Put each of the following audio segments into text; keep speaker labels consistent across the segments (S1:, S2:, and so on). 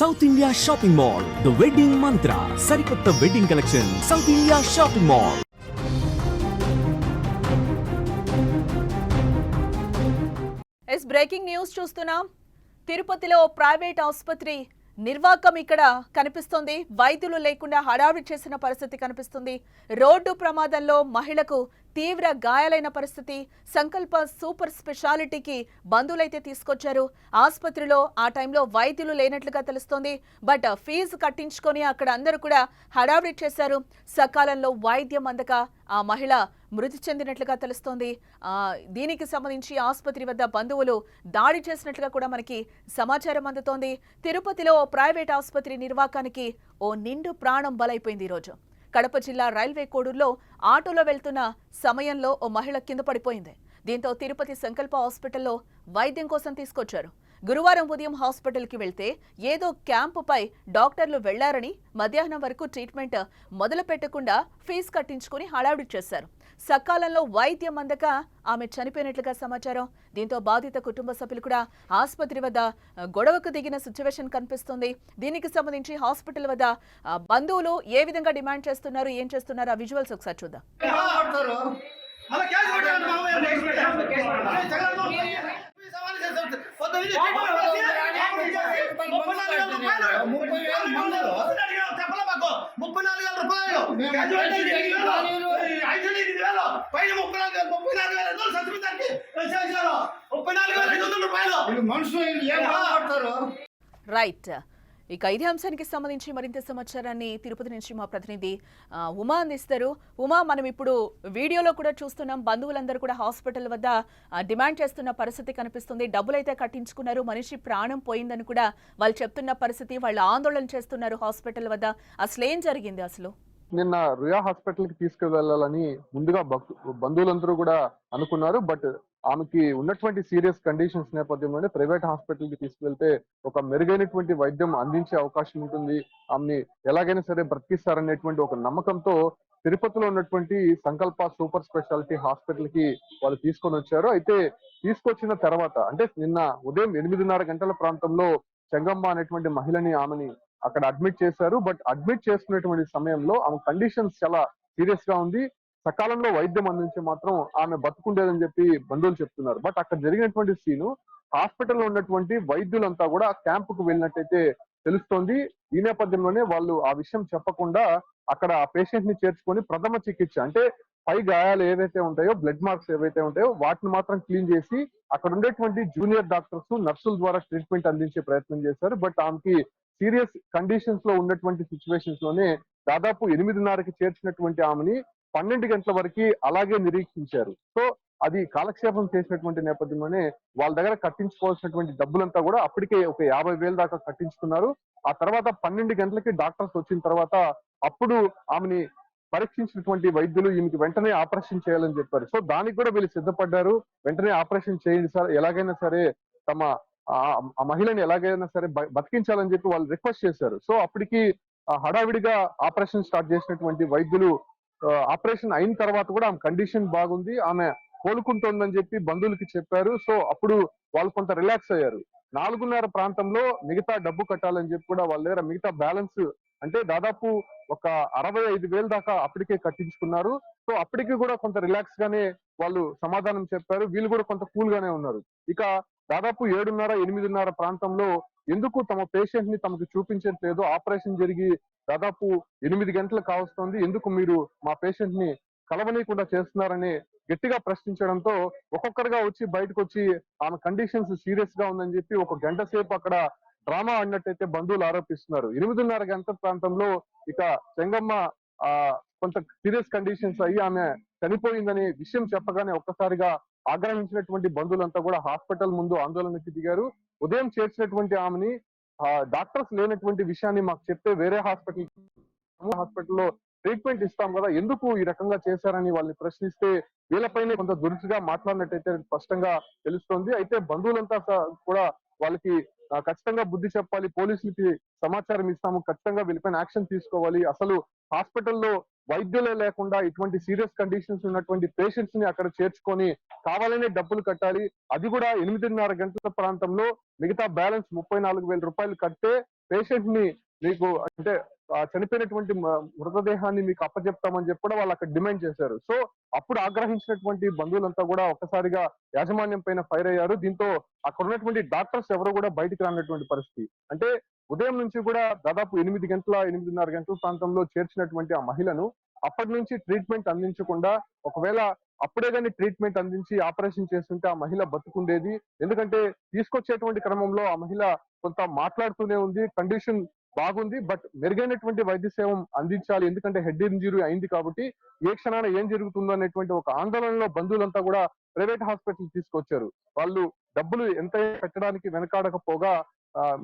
S1: South India shopping mall, the wedding మంత్ర, సరికొత్త wedding collection, south India shopping mall.
S2: Breaking news చూస్తున్నాం. తిరుపతిలో private ఆసుపత్రి నిర్వాకం ఇక్కడ కనిపిస్తుంది. వైద్యులు లేకుండా హడావిడి చేసిన పరిస్థితి కనిపిస్తుంది. రోడ్డు ప్రమాదంలో మహిళకు తీవ్ర గాయాలైన పరిస్థితి. సంకల్ప సూపర్ స్పెషాలిటీకి బంధువులైతే తీసుకొచ్చారు. ఆసుపత్రిలో ఆ టైంలో వైద్యులు లేనట్లుగా తెలుస్తోంది. బట్ ఫీజు కట్టించుకొని అక్కడ అందరూ కూడా హడావిడి చేశారు. సకాలంలో వైద్యం అందక ఆ మహిళ మృతి చెందినట్లుగా తెలుస్తోంది. దీనికి సంబంధించి ఆసుపత్రి వద్ద బంధువులు దాడి చేసినట్లుగా కూడా మనకి సమాచారం అందుతోంది. తిరుపతిలో ప్రైవేట్ ఆసుపత్రి నిర్వాకానికి ఓ నిండు ప్రాణం బలైపోయింది. ఈరోజు కడప జిల్లా రైల్వే కోడూరులో ఆటోలో వెళ్తున్న సమయంలో ఓ మహిళ కింద పడిపోయింది. దీంతో తిరుపతి సంకల్ప హాస్పిటల్లో వైద్యం కోసం తీసుకొచ్చారు. గురువారం ఉదయం హాస్పిటల్కి వెళ్తే ఏదో క్యాంపుపై డాక్టర్లు వెళ్లారని మధ్యాహ్నం వరకు ట్రీట్మెంట్ మొదలు పెట్టకుండా ఫీజు కట్టించుకుని హడావిడి చేశారు. సకాలంలో వైద్యం అందక ఆమె చనిపోయినట్లుగా సమాచారం. దీంతో బాధిత కుటుంబ సభ్యులు కూడా ఆసుపత్రి వద్ద గొడవకు దిగిన సిచ్యువేషన్ కనిపిస్తుంది. దీనికి సంబంధించి హాస్పిటల్ వద్ద బంధువులు ఏ విధంగా డిమాండ్ చేస్తున్నారు, ఏం చేస్తున్నారు, ఆ విజువల్స్ ఒకసారి చూద్దాం. రైట్. ఇక ఇదే అంశానికి సంబంధించి మరింత సమాచారాన్ని తిరుపతి నుంచి మా ప్రతినిధి ఉమా అందిస్తారు. ఉమా, మనం ఇప్పుడు వీడియోలో కూడా చూస్తున్నాం, బంధువులందరూ కూడా హాస్పిటల్ వద్ద డిమాండ్ చేస్తున్న పరిస్థితి కనిపిస్తుంది. డబ్బులైతే కట్టించుకున్నారు, మనిషి ప్రాణం పోయిందని కూడా వాళ్ళు చెప్తున్న పరిస్థితి. వాళ్ళు ఆందోళన చేస్తున్నారు హాస్పిటల్ వద్ద. అసలు ఏం జరిగింది? అసలు
S3: నిన్న రుయా హాస్పిటల్ కి తీసుకువెళ్లాలని ముందుగా బంధువులందరూ కూడా అనుకున్నారు. బట్ ఆమెకి ఉన్నటువంటి సీరియస్ కండిషన్స్ నేపథ్యంలోనే ప్రైవేట్ హాస్పిటల్ కి తీసుకువెళ్తే ఒక మెరుగైనటువంటి వైద్యం అందించే అవకాశం ఉంటుంది, ఆమెని ఎలాగైనా సరే బ్రతికిస్తారనేటువంటి ఒక నమ్మకంతో తిరుపతిలో ఉన్నటువంటి సంకల్ప సూపర్ స్పెషాలిటీ హాస్పిటల్ కి వాళ్ళు తీసుకొని వచ్చారు. అయితే తీసుకొచ్చిన తర్వాత అంటే నిన్న ఉదయం 8:30 గంటల ప్రాంతంలో చెంగమ్మ అనేటువంటి మహిళని ఆమెని అక్కడ అడ్మిట్ చేశారు. బట్ అడ్మిట్ చేసుకునేటువంటి సమయంలో ఆమె కండిషన్స్ చాలా సీరియస్ గా ఉంది. సకాలంలో వైద్యం అందించి మాత్రం ఆమె బతుకుండేదని చెప్పి బంధువులు చెప్తున్నారు. బట్ అక్కడ జరిగినటువంటి సీను హాస్పిటల్లో ఉన్నటువంటి వైద్యులంతా కూడా క్యాంపుకు వెళ్ళినట్టయితే తెలుస్తోంది. ఈ నేపథ్యంలోనే వాళ్ళు ఆ విషయం చెప్పకుండా అక్కడ ఆ పేషెంట్ ని చేర్చుకొని ప్రథమ చికిత్స అంటే పై గాయాలు ఏవైతే ఉంటాయో, బ్లడ్ మార్క్స్ ఏవైతే ఉంటాయో వాటిని మాత్రం క్లీన్ చేసి అక్కడ ఉండేటువంటి జూనియర్ డాక్టర్స్, నర్సుల ద్వారా ట్రీట్మెంట్ అందించే ప్రయత్నం చేశారు. బట్ ఆమెకి సీరియస్ కండిషన్స్ లో ఉన్నటువంటి సిచ్యువేషన్స్ లోనే దాదాపు 8:30కి చేర్చినటువంటి ఆమెని 12 గంటల వరకు అలాగే నిరీక్షించారు. సో అది కాలక్షేపం చేసినటువంటి నేపథ్యంలోనే వాళ్ళ దగ్గర కట్టించుకోవాల్సినటువంటి డబ్బులంతా కూడా అప్పటికే ఒక 50,000 దాకా కట్టించుకున్నారు. ఆ తర్వాత 12 గంటలకి డాక్టర్స్ వచ్చిన తర్వాత అప్పుడు ఆమెని పరీక్షించినటువంటి వైద్యులు ఈమెకి వెంటనే ఆపరేషన్ చేయాలని చెప్పారు. సో దానికి కూడా వీళ్ళు సిద్ధపడ్డారు. వెంటనే ఆపరేషన్ చేయండి సార్, ఎలాగైనా సరే తమ ఆ మహిళని ఎలాగైనా సరే బతికించాలని చెప్పి వాళ్ళు రిక్వెస్ట్ చేశారు. సో అప్పటికి హడావిడిగా ఆపరేషన్ స్టార్ట్ చేసినటువంటి వైద్యులు ఆపరేషన్ అయిన తర్వాత కూడా ఆమె కండిషన్ బాగుంది, ఆమె కోలుకుంటోందని చెప్పి బంధువులకి చెప్పారు. సో అప్పుడు వాళ్ళు కొంత రిలాక్స్ అయ్యారు. 4:30 ప్రాంతంలో మిగతా డబ్బు కట్టాలని చెప్పి కూడా వాళ్ళ దగ్గర మిగతా బ్యాలెన్స్ అంటే దాదాపు ఒక 65,000 దాకా అప్పటికే కట్టించుకున్నారు. సో అప్పటికి కూడా కొంత రిలాక్స్ గానే వాళ్ళు సమాధానం చెప్పారు. వీళ్ళు కూడా కొంత కూల్ గానే ఉన్నారు. ఇక దాదాపు 7:30, 8:30 ప్రాంతంలో ఎందుకు తమ పేషెంట్ ని తమకు చూపించట్లేదు, ఆపరేషన్ జరిగి దాదాపు 8 గంటలు కావస్తోంది, ఎందుకు మీరు మా పేషెంట్ ని కలవనీయకుండా చేస్తున్నారని గట్టిగా ప్రశ్నించడంతో ఒక్కొక్కరుగా వచ్చి బయటకు వచ్చి ఆమె కండిషన్స్ సీరియస్ గా ఉందని చెప్పి ఒక గంట సేపు అక్కడ డ్రామా ఆడినట్టయితే బంధువులు ఆరోపిస్తున్నారు. 8:30 గంటల ప్రాంతంలో ఇక చెంగమ్మ కొంత సీరియస్ కండిషన్స్ అయ్యి ఆమె చనిపోయిందని విషయం చెప్పగానే ఒక్కసారిగా ఆగ్రహించినటువంటి బంధువులంతా కూడా హాస్పిటల్ ముందు ఆందోళనకి దిగారు. ఉదయం చేర్చినటువంటి ఆమెని డాక్టర్స్ లేనటువంటి విషయాన్ని మాకు చెప్తే వేరే హాస్పిటల్లో ట్రీట్మెంట్ ఇస్తాం కదా, ఎందుకు ఈ రకంగా చేశారని వాళ్ళని ప్రశ్నిస్తే వీళ్ళపైనే కొంత దురుసుగా మాట్లాడినట్టయితే స్పష్టంగా తెలుస్తోంది. అయితే బంధువులంతా కూడా వాళ్ళకి ఖచ్చితంగా బుద్ధి చెప్పాలి, పోలీసులకి సమాచారం ఇస్తాము, ఖచ్చితంగా వీళ్ళపైన యాక్షన్ తీసుకోవాలి, అసలు హాస్పిటల్లో వైద్యులే లేకుండా ఇటువంటి సీరియస్ కండిషన్స్ ఉన్నటువంటి పేషెంట్స్ ని అక్కడ చేర్చుకొని కావాలనే డబ్బులు కట్టాలి, అది కూడా 8:30 గంటల ప్రాంతంలో మిగతా బ్యాలెన్స్ 34,000 రూపాయలు కట్టే పేషెంట్ ని మీకు అంటే చనిపోయినటువంటి మృతదేహాన్ని మీకు అప్పచెప్తామని చెప్పి కూడా వాళ్ళు అక్కడ డిమాండ్ చేశారు. సో అప్పుడు ఆగ్రహించినటువంటి బంధువులంతా కూడా ఒక్కసారిగా యాజమాన్యం పైన ఫైర్ అయ్యారు. దీంతో అక్కడ ఉన్నటువంటి డాక్టర్స్ ఎవరు కూడా బయటికి రానటువంటి పరిస్థితి. అంటే ఉదయం నుంచి కూడా దాదాపు 8:30 గంటల ప్రాంతంలో చేర్చినటువంటి ఆ మహిళను అప్పటి నుంచి ట్రీట్మెంట్ అందించకుండా, ఒకవేళ అప్పుడే కానీ ట్రీట్మెంట్ అందించి ఆపరేషన్ చేస్తుంటే ఆ మహిళ బతుకుండేది. ఎందుకంటే తీసుకొచ్చేటువంటి క్రమంలో ఆ మహిళ కొంత మాట్లాడుతూనే ఉంది, కండిషన్ బాగుంది. బట్ మెరుగైనటువంటి వైద్య సేవ అందించాలి, ఎందుకంటే హెడ్ ఇంజరీ అయింది కాబట్టి ఏ క్షణాన ఏం జరుగుతుందో అనేటువంటి ఒక ఆందోళనలో బంధువులంతా కూడా ప్రైవేట్ హాస్పిటల్ తీసుకొచ్చారు. వాళ్ళు డబ్బులు ఎంత పెట్టడానికి వెనకాడకపోగా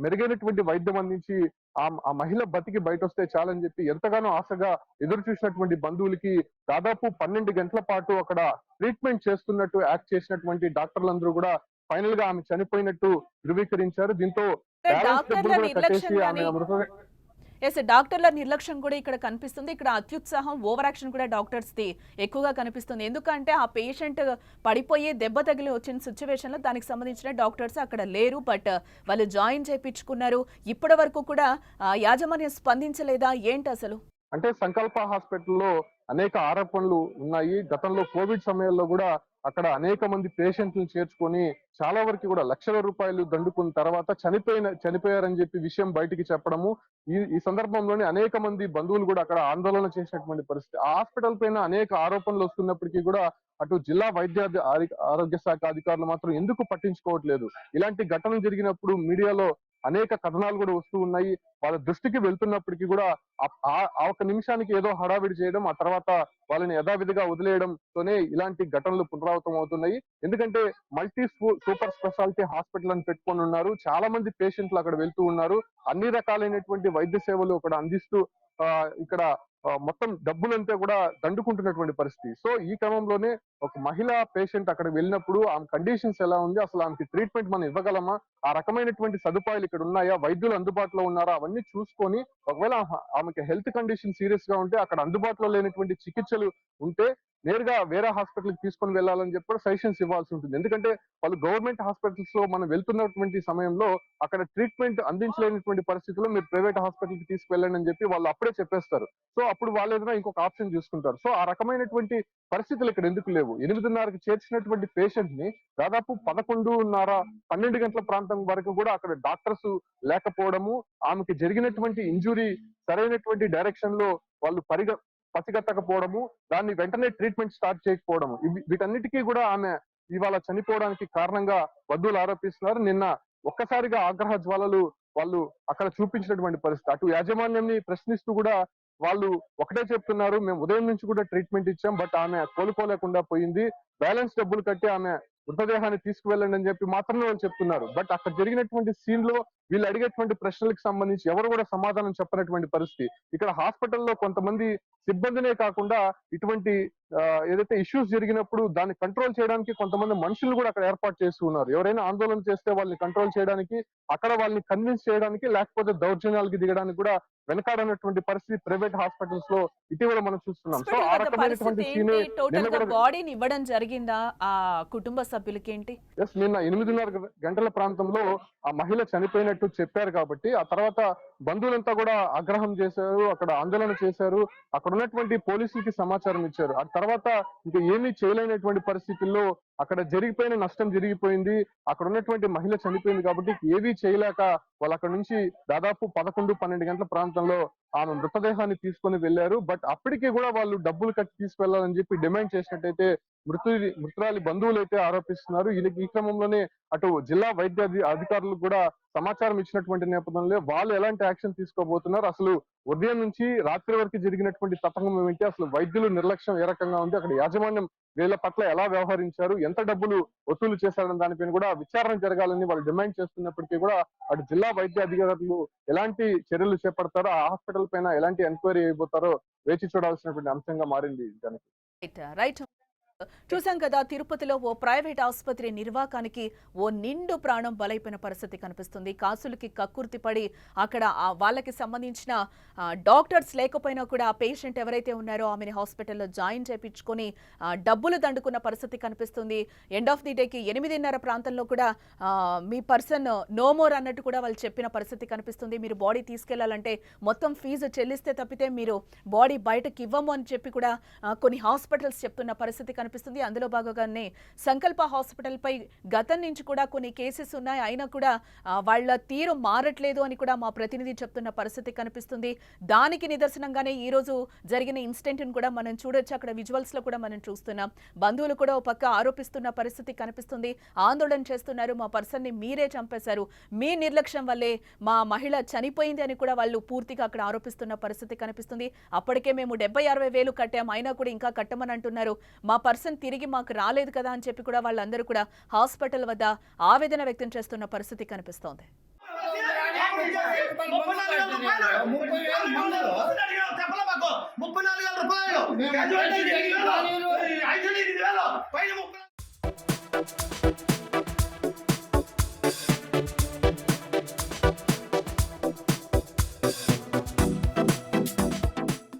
S3: మెరుగైనటువంటి వైద్యం అందించి ఆ మహిళ బతికి బయట వస్తే చాలని చెప్పి ఎంతగానో ఆశగా ఎదురు చూసినటువంటి బంధువులకి దాదాపు 12 గంటల పాటు అక్కడ ట్రీట్మెంట్ చేస్తున్నట్టు యాక్ట్ చేసినటువంటి డాక్టర్లందరూ కూడా ఫైనల్ గా ఆమె చనిపోయినట్టు ధృవీకరించారు. దీంతో బ్యాలెన్స్ డబ్బులు
S2: డాక్టర్ల
S3: కూడా కట్టేసి
S2: నిర్లక్ష్యం
S3: ఆమె మృతదేహం
S2: డాక్టర్ల నిర్లక్ష్యం కూడా ఇక్కడ కనిపిస్తుంది. ఇక్కడ అత్యుత్సాహం, ఓవర్ యాక్షన్ కూడా డాక్టర్స్ ది ఎక్కువగా కనిపిస్తుంది. ఎందుకంటే ఆ పేషెంట్ పడిపోయి దెబ్బ తగిలి వచ్చిన సిచ్యువేషన్ లో దానికి సంబంధించిన డాక్టర్స్ అక్కడ లేరు. బట్ వాళ్ళు జాయిన్ చేయించుకున్నారు. ఇప్పటి వరకు కూడా యాజమాన్యం స్పందించలేదా ఏంటి అసలు?
S3: అంటే సంకల్ప హాస్పిటల్లో అనేక ఆరోపణలు ఉన్నాయి. గతంలో కోవిడ్ సమయంలో కూడా అక్కడ అనేక మంది పేషెంట్లను చేర్చుకొని చాలా వరకు కూడా లక్షల రూపాయలు దండుకున్న తర్వాత చనిపోయారని చెప్పి విషయం బయటికి చెప్పడము. ఈ సందర్భంలోనే అనేక మంది బంధువులు కూడా అక్కడ ఆందోళన చేసినటువంటి పరిస్థితి. ఆ హాస్పిటల్ పైన అనేక ఆరోపణలు వస్తున్నప్పటికీ కూడా అటు జిల్లా వైద్య ఆరోగ్య శాఖ అధికారులు మాత్రం ఎందుకు పట్టించుకోవట్లేదు. ఇలాంటి ఘటనలు జరిగినప్పుడు మీడియాలో అనేక కథనాలు కూడా వస్తూ ఉన్నాయి. వాళ్ళ దృష్టికి వెళ్తున్నప్పటికీ కూడా ఆ ఒక్క నిమిషానికి ఏదో హడావిడి చేయడం, ఆ తర్వాత వాళ్ళని యథావిధిగా వదిలేయడంతోనే ఇలాంటి ఘటనలు పునరావృతం అవుతున్నాయి. ఎందుకంటే మల్టీ సూపర్ స్పెషాలిటీ హాస్పిటల్ అని పెట్టుకొని ఉన్నారు. చాలా మంది పేషెంట్లు అక్కడ వెళ్తూ ఉన్నారు. అన్ని రకాలైనటువంటి వైద్య సేవలు అక్కడ అందిస్తూ ఇక్కడ మొత్తం డబ్బులంతా కూడా దండుకుంటున్నటువంటి పరిస్థితి. సో ఈ క్రమంలోనే ఒక మహిళా పేషెంట్ అక్కడ వెళ్ళినప్పుడు ఆమె కండిషన్స్ ఎలా ఉంది, అసలు ఆమెకి ట్రీట్మెంట్ మనం ఇవ్వగలమా, ఆ రకమైనటువంటి సదుపాయాలు ఇక్కడ ఉన్నాయా, వైద్యులు అందుబాటులో ఉన్నారా, అవన్నీ చూసుకొని ఒకవేళ ఆమెకి హెల్త్ కండిషన్ సీరియస్ గా ఉంటే అక్కడ అందుబాటులో లేనటువంటి చికిత్సలు ఉంటే నేరుగా వేరే హాస్పిటల్ కి తీసుకొని వెళ్ళాలని చెప్పి కూడా సజెషన్స్ ఇవ్వాల్సి ఉంటుంది. ఎందుకంటే వాళ్ళు గవర్నమెంట్ హాస్పిటల్స్ లో మనం వెళ్తున్నటువంటి సమయంలో అక్కడ ట్రీట్మెంట్ అందించలేనటువంటి పరిస్థితుల్లో మీరు ప్రైవేట్ హాస్పిటల్ కి తీసుకువెళ్ళండి అని చెప్పి వాళ్ళు అప్పుడే చెప్పేస్తారు. సో అప్పుడు వాళ్ళు ఏదైనా ఇంకొక ఆప్షన్ చూసుకుంటారు. సో ఆ రకమైనటువంటి పరిస్థితులు ఇక్కడ ఎందుకు లేవు? 8:30కి చేర్చినటువంటి పేషెంట్ ని దాదాపు 11:30, 12 గంటల ప్రాంతం వరకు కూడా అక్కడ డాక్టర్స్ లేకపోవడము, ఆమెకి జరిగినటువంటి ఇంజురీ సరైనటువంటి డైరెక్షన్ లో వాళ్ళు పసిగట్టకపోవడము, దాన్ని వెంటనే ట్రీట్మెంట్ స్టార్ట్ చేయకపోవడము, వీటన్నిటికీ కూడా ఆమె ఇవాళ చనిపోవడానికి కారణంగా బంధువులు ఆరోపిస్తున్నారు. నిన్న ఒక్కసారిగా ఆగ్రహ జ్వాలలు వాళ్ళు అక్కడ చూపించినటువంటి పరిస్థితి. అటు యాజమాన్యాన్ని ప్రశ్నిస్తూ కూడా వాళ్ళు ఒకటే చెప్తున్నారు, మేము ఉదయం నుంచి కూడా ట్రీట్మెంట్ ఇచ్చాం, బట్ ఆమె కోలుకోలేకుండా పోయింది. బ్యాలెన్స్ డబ్బులు కట్టి ఆమె మృతదేహాన్ని తీసుకువెళ్ళండి అని చెప్పి మాత్రమే వాళ్ళు చెప్తున్నారు. బట్ అక్కడ జరిగినటువంటి సీన్ లో వీళ్ళు అడిగేటువంటి ప్రశ్నలకు సంబంధించి ఎవరు కూడా సమాధానం చెప్పనటువంటి పరిస్థితి. ఇక్కడ హాస్పిటల్లో కొంతమంది సిబ్బందినే కాకుండా ఇటువంటి ఏదైతే ఇష్యూస్ జరిగినప్పుడు దాన్ని కంట్రోల్ చేయడానికి కొంతమంది మనుషులు కూడా అక్కడ ఏర్పాటు చేస్తూ ఉన్నారు. ఎవరైనా ఆందోళన చేస్తే వాళ్ళని కంట్రోల్ చేయడానికి, అక్కడ వాళ్ళని కన్విన్స్ చేయడానికి, లేకపోతే దౌర్జన్యాలకి దిగడానికి కూడా వెనకాడనటువంటి పరిస్థితి ప్రైవేట్ హాస్పిటల్స్ లో ఇటీవల మనం చూస్తున్నాం. సో ఆ రకమైనటువంటి సీనే
S2: బాడీని ఇవ్వడం జరిగిందా ఆ కుటుంబ సభ్యులకి ఏంటి?
S3: నిన్న 8:30 గంటల ప్రాంతంలో ఆ మహిళ చనిపోయినట్టు చెప్పారు కాబట్టి ఆ తర్వాత బంధువులంతా కూడా ఆగ్రహం చేశారు, అక్కడ ఆందోళన చేశారు, అక్కడ ఉన్నటువంటి పోలీసులకి సమాచారం ఇచ్చారు. ఆ తర్వాత ఇంకా ఏమీ చేయలేనటువంటి పరిస్థితుల్లో అక్కడ జరిగిపోయిన నష్టం జరిగిపోయింది, అక్కడ ఉన్నటువంటి మహిళ చనిపోయింది కాబట్టి ఏవీ చేయలేక వాళ్ళు అక్కడ నుంచి దాదాపు 11, 12 గంటల ప్రాంతంలో ఆమె మృతదేహాన్ని తీసుకొని వెళ్లారు. బట్ అప్పటికి కూడా వాళ్ళు డబ్బులు కట్టి తీసుకెళ్లాలని చెప్పి డిమాండ్ చేసినట్టయితే మృతురాలి బంధువులు అయితే ఆరోపిస్తున్నారు. ఈ క్రమంలోనే అటు జిల్లా వైద్య అధికారులు కూడా సమాచారం ఇచ్చినటువంటి నేపథ్యంలో వాళ్ళు ఎలాంటి యాక్షన్ తీసుకోబోతున్నారు, అసలు ఉదయం నుంచి రాత్రి వరకు జరిగినటువంటి తతంగం ఏమిటి, అసలు వైద్యులు నిర్లక్ష్యం ఏ రకంగా ఉంది, అక్కడ యాజమాన్యం వీళ్ళ పట్ల ఎలా వ్యవహరించారు, ఎంత డబ్బులు వసూలు చేశారన్న దానిపైన కూడా విచారణ జరగాలని వాళ్ళు డిమాండ్ చేస్తున్నప్పటికీ కూడా అటు జిల్లా వైద్య అధికారులు ఎలాంటి చర్యలు చేపడతారో, ఆ హాస్పిటల్ పైన ఎలాంటి ఎంక్వైరీ అయిపోతారో వేచి చూడాల్సినటువంటి అంశంగా మారింది.
S2: రైట్. చూసాం కదా, తిరుపతిలో ఓ ప్రైవేట్ ఆసుపత్రి నిర్వాకానికి ఓ నిండు ప్రాణం బలైపోయిన పరిస్థితి కనిపిస్తుంది. కాసులకి కక్కుర్తి పడి అక్కడ వాళ్ళకి సంబంధించిన డాక్టర్స్ లేకపోయినా కూడా ఆ పేషెంట్ ఎవరైతే ఉన్నారో ఆమెని హాస్పిటల్లో జాయిన్ చేయించుకొని డబ్బులు దండుకున్న పరిస్థితి కనిపిస్తుంది. ఎండ్ ఆఫ్ ది డేకి 8:30 ప్రాంతంలో కూడా మీ పర్సన్ నో మోర్ అన్నట్టు కూడా వాళ్ళు చెప్పిన పరిస్థితి కనిపిస్తుంది. మీరు బాడీ తీసుకెళ్లాలంటే మొత్తం ఫీజు చెల్లిస్తే తప్పితే మీరు బాడీ బయటకి ఇవ్వము అని చెప్పి కూడా కొన్ని హాస్పిటల్స్ చెప్తున్న పరిస్థితి కనిపిస్తుంది. అందులో భాగంగానే సంకల్ప హాస్పిటల్ పై గతం నుంచి కూడా కొన్ని కేసెస్ ఉన్నాయి. అయినా కూడా వాళ్ళ తీరు మారట్లేదు అని కూడా మా ప్రతినిధి చెప్తున్న పరిస్థితి కనిపిస్తుంది. దానికి నిదర్శనంగానే ఈ రోజు జరిగిన ఇన్సిడెంట్ ని కూడా మనం చూడొచ్చు. అక్కడ విజువల్స్ లో కూడా మనం చూస్తున్నాం. బంధువులు కూడా ఒక పక్క ఆరోపిస్తున్న పరిస్థితి కనిపిస్తుంది. ఆందోళన చేస్తున్నారు, మా పర్సన్ ని మీరే చంపేశారు, మీ నిర్లక్ష్యం వల్లే మా మహిళ చనిపోయింది అని కూడా వాళ్ళు పూర్తిగా అక్కడ ఆరోపిస్తున్న పరిస్థితి కనిపిస్తుంది. అప్పటికే మేము 70-60 వేలు కట్టాం, అయినా కూడా ఇంకా కట్టమని అంటున్నారు. మా పర్సన్ తిరిగి మాకు రాలేదు కదా అని చెప్పి కూడా వాళ్ళందరూ కూడా హాస్పిటల్ వద్ద ఆవేదన వ్యక్తం చేస్తున్న పరిస్థితి కనిపిస్తోంది.
S4: 34,000 రూపాయలు